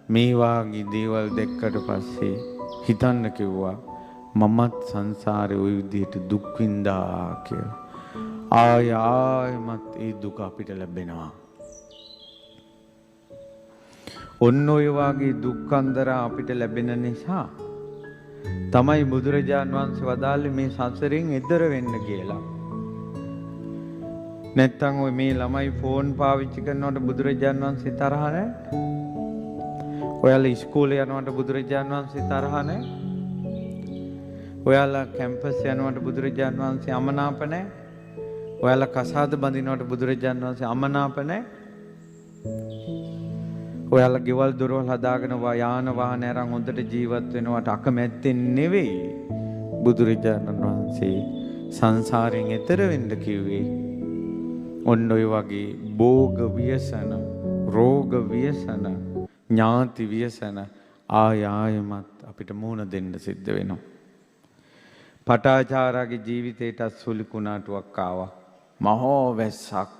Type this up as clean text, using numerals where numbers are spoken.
මේ වාගේ දේවල් දැක්කට පස්සේ හිතන්න කිව්වා මමත් සංසාරේ ওই විදිහට දුක් විඳා කියලා. ආයෙමත් ඒ දුක අපිට ලැබෙනවා. ඔන්න ඔය වාගේ දුක්ඛන්දර අපිට ලැබෙන නිසා තමයි බුදුරජාන් වහන්සේ වදාළේ මේ සසරෙන් එතර වෙන්න කියලා. නැත්තම් ඔය මේ ළමයි ෆෝන් පාවිච්චි කරනකොට බුදුරජාන් වහන්සේ තරහ නැහැ. ඔයාලා ඉස්කෝලේ යනකොට බුදුරජාන් වහන්සේ තරහ නැහැ. ඔයාලා කැම්පස් යනකොට බුදුරජාන් වහන්සේ අමනාප නැහැ. ඔයාලා කසාද බඳිනකොට බුදුරජාන් වහන්සේ අමනාප නැහැ. ඔයාලා ගෙවල් දොරවල් හදාගෙන යාන වාහන අරන් හොඳට ජීවත් වෙනවට අකමැත්තෙන් නෙවෙයි බුදුරජාණන් වහන්සේ සංසාරයෙන් එතර වෙන්න කිව්වේ. ඔන්න ඔය වගේ භෝග ව්‍යසන, රෝග ව්‍යසන, ඥාති ව්‍යසන ආයමත් අපිට මුහුණ දෙන්න සිද්ධ වෙනවා. පටාචාරාගේ ජීවිතේට සුළි කුණාටුවක් ආවා. මහා වැස්සක්